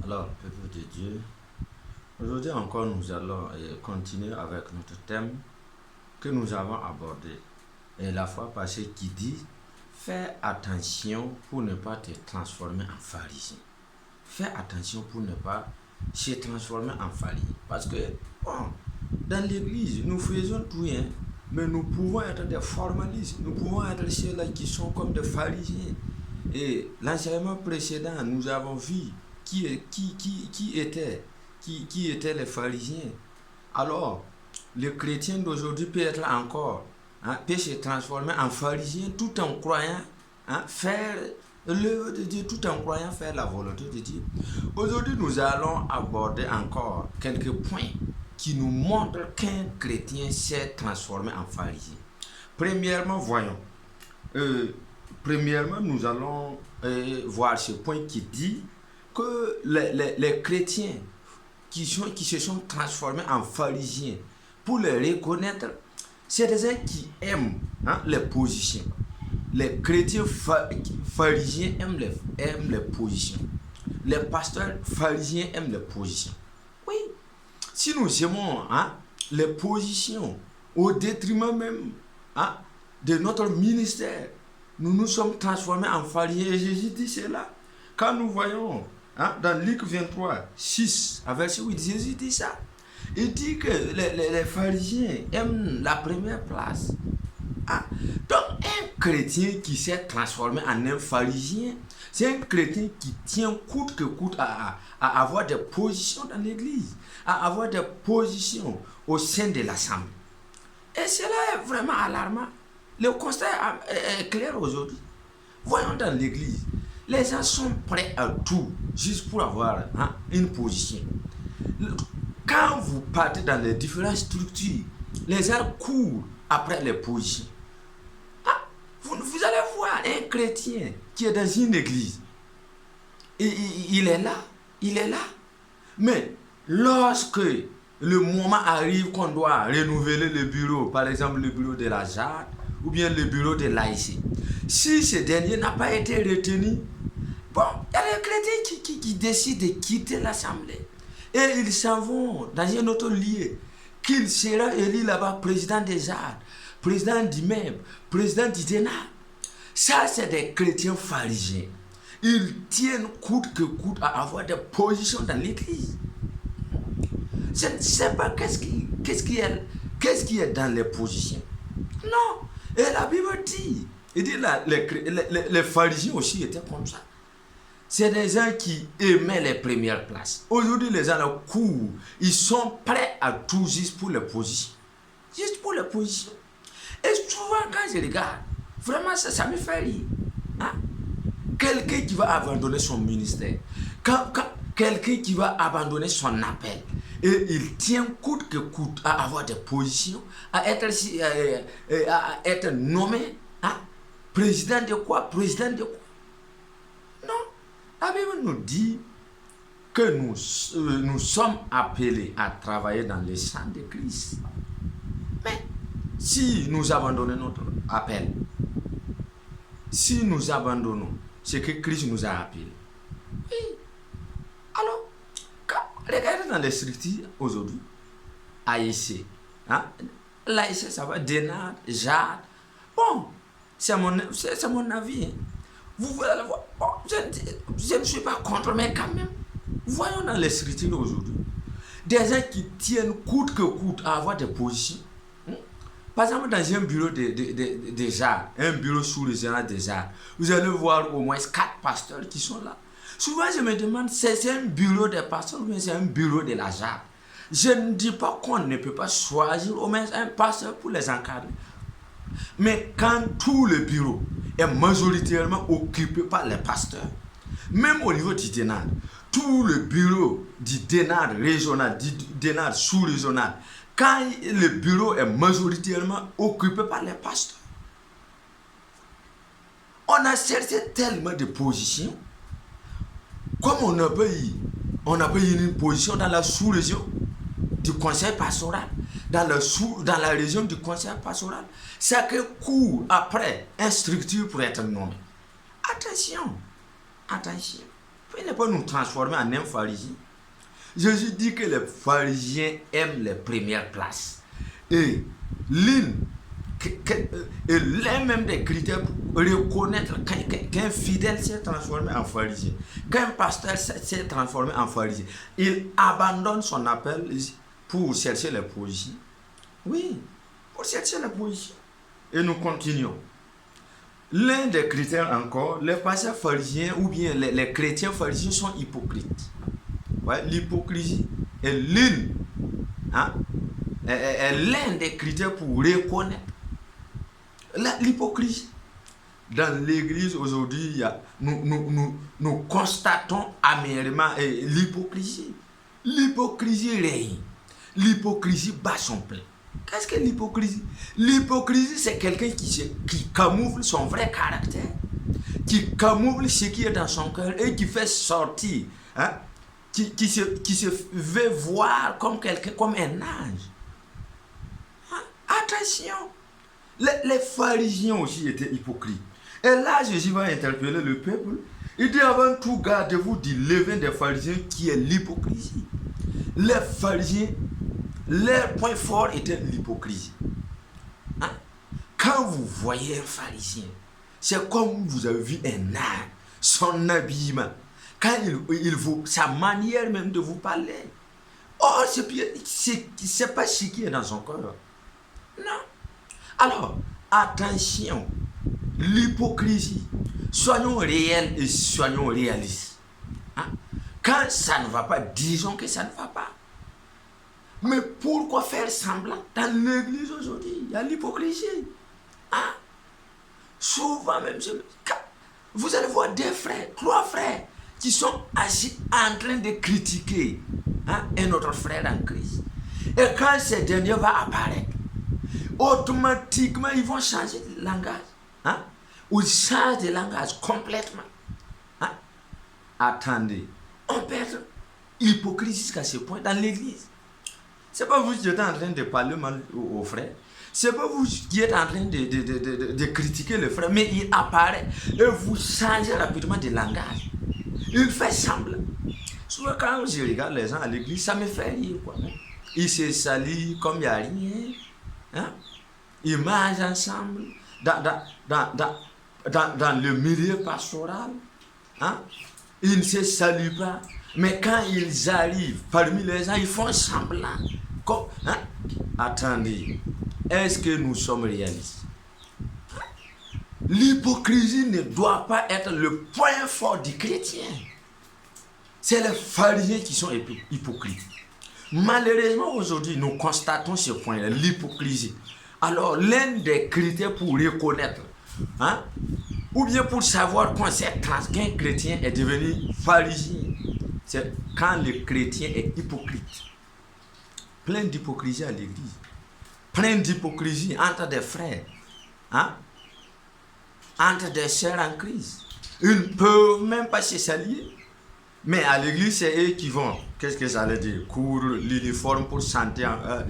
Alors, peuple de Dieu, aujourd'hui encore nous allons continuer avec notre thème que nous avons abordé. Et la fois passée qui dit, fais attention pour ne pas te transformer en pharisien. Fais attention pour ne pas se transformer en pharisien. Parce que, bon, dans l'église, nous faisons tout, hein, mais nous pouvons être des formalistes, nous pouvons être ceux-là qui sont comme des pharisiens. Et l'enseignement précédent, nous avons vu qui étaient les pharisiens. Alors, le chrétien d'aujourd'hui peut être encore, peut se transformer en pharisien tout en croyant faire l'œuvre de Dieu, tout en croyant faire la volonté de Dieu. Aujourd'hui, nous allons aborder encore quelques points qui nous montrent qu'un chrétien s'est transformé en pharisien. Premièrement, voyons. Premièrement, nous allons voir ce point qui dit que les chrétiens qui se sont transformés en pharisiens, pour les reconnaître, c'est des gens qui aiment les positions. Les chrétiens pharisiens aiment les positions. Les pasteurs pharisiens aiment les positions. Oui, si nous aimons les positions au détriment même de notre ministère, nous nous sommes transformés en pharisiens. Et Jésus dit cela. Quand nous voyons dans Luc 23, 6, à verset 8, Jésus dit ça. Il dit que les pharisiens aiment la première place. Donc, un chrétien qui s'est transformé en un pharisien, c'est un chrétien qui tient coûte que coûte à avoir des positions dans l'église, à avoir des positions au sein de l'assemblée. Et cela est vraiment alarmant. Le constat est clair aujourd'hui. Voyons dans l'église, les gens sont prêts à tout juste pour avoir une position. Quand vous partez dans les différentes structures, les gens courent après les positions. Vous allez voir un chrétien qui est dans une église. Il est là. Mais lorsque le moment arrive qu'on doit renouveler le bureau, par exemple le bureau de la JAD ou bien le bureau de l'AIC, si ce dernier n'a pas été retenu, bon, il y a des chrétiens qui décident de quitter l'assemblée. Et ils s'en vont dans un autre lieu, qu'il sera élu là-bas président des arts, président du MEM, président du Dénat. Ça, c'est des chrétiens pharisiens. Ils tiennent coûte que coûte à avoir des positions dans l'église. Je ne sais pas qu'est-ce qui est dans les positions. Non. Et la Bible dit, il dit là, les pharisiens aussi étaient comme ça. C'est des gens qui aimaient les premières places. Aujourd'hui, les gens courent. Ils sont prêts à tout juste pour les positions. Juste pour les positions. Et souvent, quand je regarde, vraiment, ça me fait rire. Quelqu'un qui va abandonner son ministère. Quelqu'un qui va abandonner son appel. Et il tient coûte que coûte à avoir des positions, à être nommé président de quoi? Président de quoi? Non. La Bible nous dit que nous sommes appelés à travailler dans le sang de Christ. Mais si nous abandonnons notre appel, si nous abandonnons ce que Christ nous a appelé, oui, alors, regardez dans les structures aujourd'hui, AIC, l'AIC ça va, Dénat, JAD, bon, c'est mon avis, Vous allez voir, bon, je ne suis pas contre, mais quand même, voyons dans les structures aujourd'hui, des gens qui tiennent coûte que coûte à avoir des positions. Par exemple, dans un bureau des arts, un bureau sous le gérant des arts, vous allez voir au moins 4 pasteurs qui sont là. Souvent, je me demande, c'est un bureau des pasteurs ou bien c'est un bureau de la JAD. Je ne dis pas qu'on ne peut pas choisir au moins un pasteur pour les encadrer. Mais quand tout le bureau est majoritairement occupé par les pasteurs, même au niveau du Dénat, tout le bureau du Dénat régional, du Dénat sous-régional, quand le bureau est majoritairement occupé par les pasteurs, on a cherché tellement de positions, comme on n'a pas eu une position dans la sous-région du conseil pastoral, dans la région du conseil pastoral, c'est que court après une structure pour être nommé. Attention. Venez pas nous transformer en un pharisien. Jésus dit que les pharisiens aiment les premières places. Et l'un même des critères pour reconnaître qu'un fidèle s'est transformé en pharisien, qu'un pasteur s'est transformé en pharisien, il abandonne son appel pour chercher les positions. Oui, pour chercher les positions. Et nous continuons. L'un des critères encore, les pasteurs pharisiens ou bien les chrétiens pharisiens sont hypocrites. Ouais, l'hypocrisie est l'un des critères pour reconnaître l'hypocrisie. Dans l'église aujourd'hui, nous constatons amèrement l'hypocrisie. L'hypocrisie règne. L'hypocrisie bat son plein. Qu'est-ce que l'hypocrisie? L'hypocrisie, c'est quelqu'un qui camoufle son vrai caractère, qui camoufle ce qui est dans son cœur et qui fait sortir, qui se veut voir comme quelqu'un, comme un ange. Attention! Les pharisiens aussi étaient hypocrites. Et là, Jésus va interpeller le peuple. Il dit avant tout, gardez-vous du levain des pharisiens qui est l'hypocrisie. Les pharisiens, leur point fort était l'hypocrisie. Quand vous voyez un pharisien, c'est comme vous avez vu un âne, son habillement, quand sa manière même de vous parler. Oh, c'est pas ce qui est dans son cœur. Non. Alors, attention, l'hypocrisie, soyons réels et soyons réalistes. Quand ça ne va pas, disons que ça ne va pas. Mais pourquoi faire semblant? Dans l'église aujourd'hui, il y a l'hypocrisie. Souvent même, vous allez voir des frères, 3 frères, qui sont assis en train de critiquer un autre frère en Christ. Et quand ce dernier va apparaître, automatiquement, ils vont changer de langage. Ou ils changent de langage complètement. Attendez, on perd l'hypocrisie jusqu'à ce point dans l'église. Ce n'est pas vous qui êtes en train de parler mal aux frères. Ce n'est pas vous qui êtes en train de critiquer le frère, mais il apparaît et vous changez rapidement de langage. Il fait semblant. Souvent, quand je regarde les gens à l'église, ça me fait rire. Ils se saluent comme il n'y a rien. Ils mangent ensemble dans le milieu pastoral. Ils ne se saluent pas. Mais quand ils arrivent parmi les gens, ils font semblant. Attendez, est-ce que nous sommes réalistes? L'hypocrisie ne doit pas être le point fort du chrétien. C'est les pharisiens qui sont hypocrites. Malheureusement, aujourd'hui, nous constatons ce point-là, l'hypocrisie. Alors, l'un des critères pour reconnaître, ou bien pour savoir qu'un chrétien est devenu pharisien, c'est quand le chrétien est hypocrite. Plein d'hypocrisie à l'église. Plein d'hypocrisie entre des frères. Entre des sœurs en Christ. Ils ne peuvent même pas se saluer. Mais à l'église, c'est eux qui vont. Qu'est-ce que ça veut dire? Coudre l'uniforme pour chanter la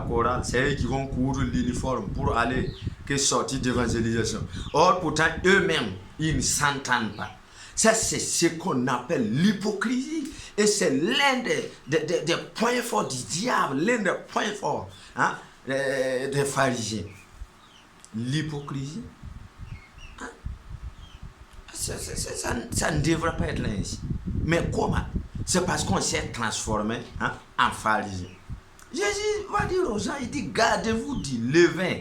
chorale. C'est eux qui vont coudre l'uniforme pour aller sortir d'évangélisation. Or, pourtant, eux-mêmes, ils ne s'entendent pas. Ça, c'est ce qu'on appelle l'hypocrisie. Et c'est l'un des points forts du diable, l'un des points forts des pharisiens. L'hypocrisie. Ça ne devrait pas être là ici. Mais comment? C'est parce qu'on s'est transformé en pharisien. Jésus va dire aux gens, il dit, gardez-vous du levain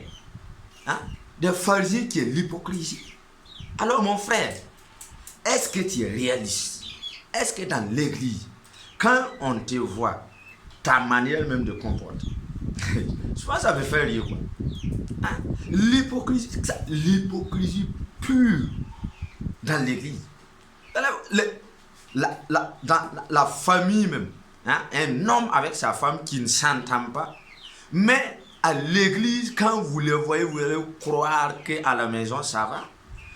des pharisiens qui est l'hypocrisie. Alors mon frère, est-ce que tu es réaliste? Est-ce que dans l'église, quand on te voit, ta manière même de comporter, je pense que ça me fait rire. L'hypocrisie pure dans l'église. Dans la famille même, un homme avec sa femme qui ne s'entend pas, mais à l'église, quand vous le voyez, vous allez croire qu'à la maison ça va.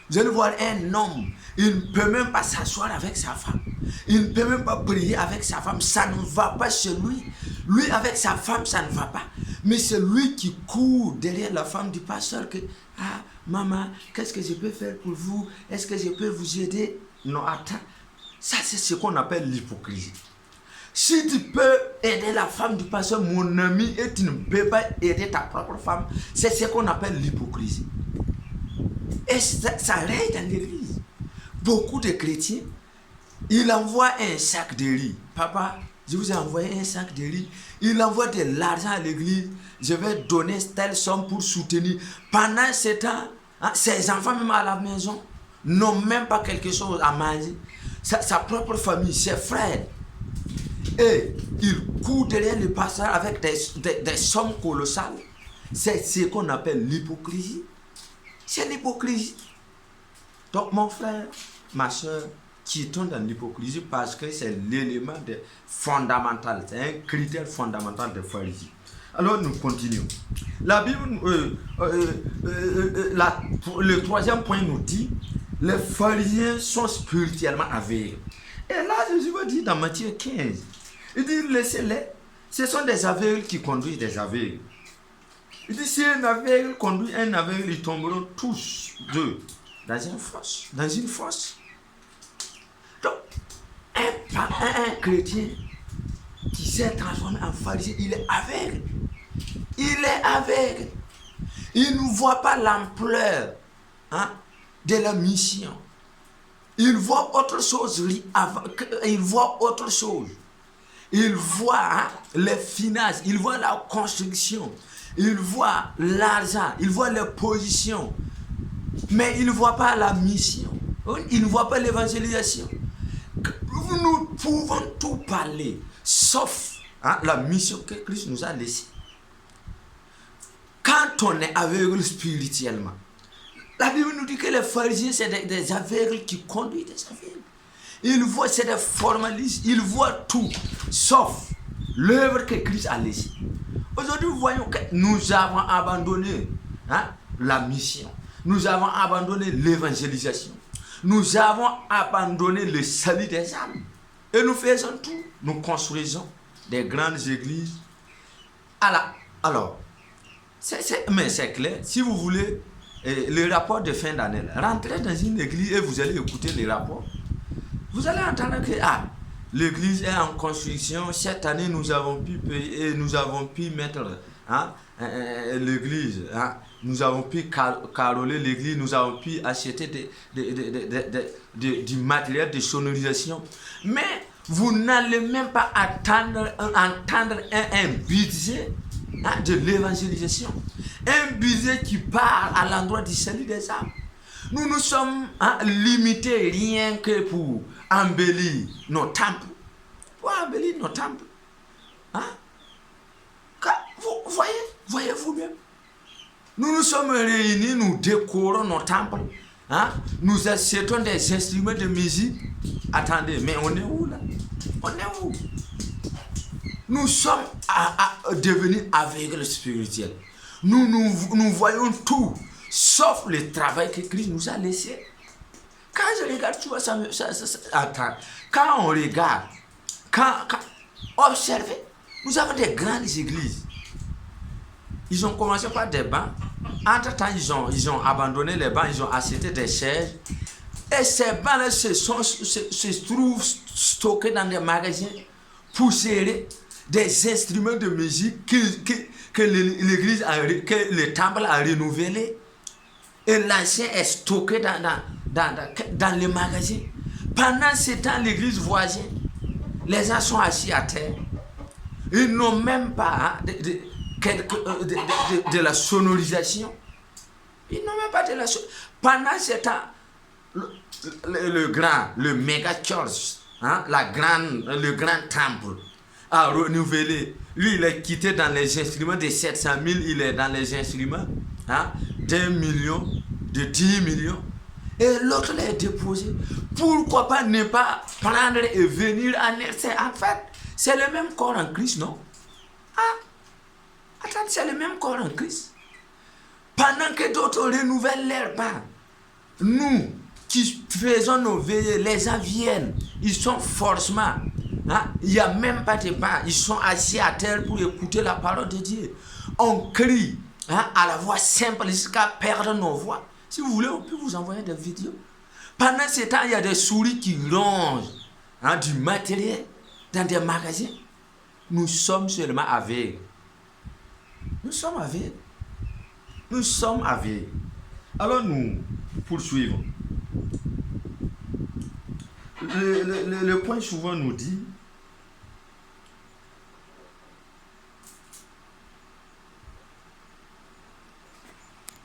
Vous allez voir un homme, il ne peut même pas s'asseoir avec sa femme, il ne peut même pas prier avec sa femme, ça ne va pas chez lui. Lui avec sa femme, ça ne va pas. Mais c'est lui qui court derrière la femme du pasteur que, maman, qu'est-ce que je peux faire pour vous? Est-ce que je peux vous aider? Non, attends. Ça, c'est ce qu'on appelle l'hypocrisie. Si tu peux aider la femme du pasteur, mon ami, et tu ne peux pas aider ta propre femme, c'est ce qu'on appelle l'hypocrisie. Et ça règne dans l'église. Beaucoup de chrétiens, ils envoient un sac de riz. Papa, je vous ai envoyé un sac de riz. Il envoie de l'argent à l'église. Je vais donner telle somme pour soutenir. Pendant ce temps, ses enfants, même à la maison, n'ont même pas quelque chose à manger. Sa propre famille, ses frères. Et il court derrière le pasteur avec des sommes colossales. C'est ce qu'on appelle l'hypocrisie. C'est l'hypocrisie. Donc mon frère, ma soeur, qui tombe dans l'hypocrisie parce que c'est l'élément fondamental, c'est un critère fondamental des pharisiens. Alors nous continuons. La Bible, le troisième point nous dit, les pharisiens sont spirituellement aveugles. Et là, Jésus va dire dans Matthieu 15, il dit, laissez-les, ce sont des aveugles qui conduisent des aveugles. Il dit, si un aveugle conduit un aveugle, ils tomberont tous deux dans une fosse. Dans une fosse. Donc, un chrétien qui s'est transformé en pharisien, il est aveugle. Il est aveugle. Il ne voit pas l'ampleur de la mission. Il voit autre chose. Il voit autre chose. Il voit les finances, il voit la construction, il voit l'argent, il voit les positions. Mais il ne voit pas la mission. Il ne voit pas l'évangélisation. Nous pouvons tout parler, sauf la mission que Christ nous a laissée. Quand on est aveugle spirituellement, la Bible nous dit que les pharisiens, c'est des aveugles qui conduisent des aveugles. Ils voient, c'est des formalistes, ils voient tout, sauf l'œuvre que Christ a laissée. Aujourd'hui, nous voyons que nous avons abandonné la mission. Nous avons abandonné l'évangélisation. Nous avons abandonné le salut des âmes. Et nous faisons tout. Nous construisons des grandes églises. Alors, mais c'est clair, si vous voulez, le rapport de fin d'année, rentrez dans une église et vous allez écouter les rapports. Vous allez entendre que l'église est en construction. Cette année, nous avons pu payer, nous avons pu mettre l'église. Nous avons pu caroler l'église. Nous avons pu acheter du matériel de sonorisation. Mais vous n'allez même pas entendre un budget de l'évangélisation. Un budget qui part à l'endroit du salut des âmes. Nous nous sommes limités rien que pour embellir nos temples. Pour embellir nos temples. Vous voyez vous-même. Nous nous sommes réunis, nous décorons nos temples. Nous achetons des instruments de musique. Attendez, mais on est où là? On est où? Nous sommes devenus aveugles spirituels. Nous voyons tout, sauf le travail que Christ nous a laissé. Quand je regarde, tu vois, quand on regarde, observez, nous avons des grandes églises. Ils ont commencé par des bancs. Entre-temps, ils ont abandonné les bancs, ils ont acheté des chaises. Et ces bancs-là se trouvent stockés dans des magasins pour serrer des instruments de musique que l'église, que le temple a renouvelé. Et l'ancien est stocké dans les magasins. Pendant ce temps, l'église voisine, les gens sont assis à terre. Ils n'ont même pas de la sonorisation. Ils n'ont même pas de la sonorisation. Pendant ce temps, le méga church, le grand temple a renouvelé. Lui, il est quitté dans les instruments de 700 000, il est dans les instruments d'1 million, de 10 millions. Et l'autre l'a déposé. Pourquoi pas ne pas prendre et venir en air? En fait, c'est le même corps en Christ, non? Attends, c'est le même corps en Christ. Pendant que d'autres renouvellent leur banc, nous qui faisons nos veillées, les gens viennent, ils sont forcément, il n'y a même pas de banc, ils sont assis à terre pour écouter la parole de Dieu. On crie à la voix simple jusqu'à perdre nos voix. Si vous voulez, on peut vous envoyer des vidéos. Pendant ce temps, il y a des souris qui rongent hein, du matériel dans des magasins. Nous sommes seulement aveugles. Nous sommes aveugles. Nous sommes aveugles. Alors nous poursuivons. Le point souvent nous dit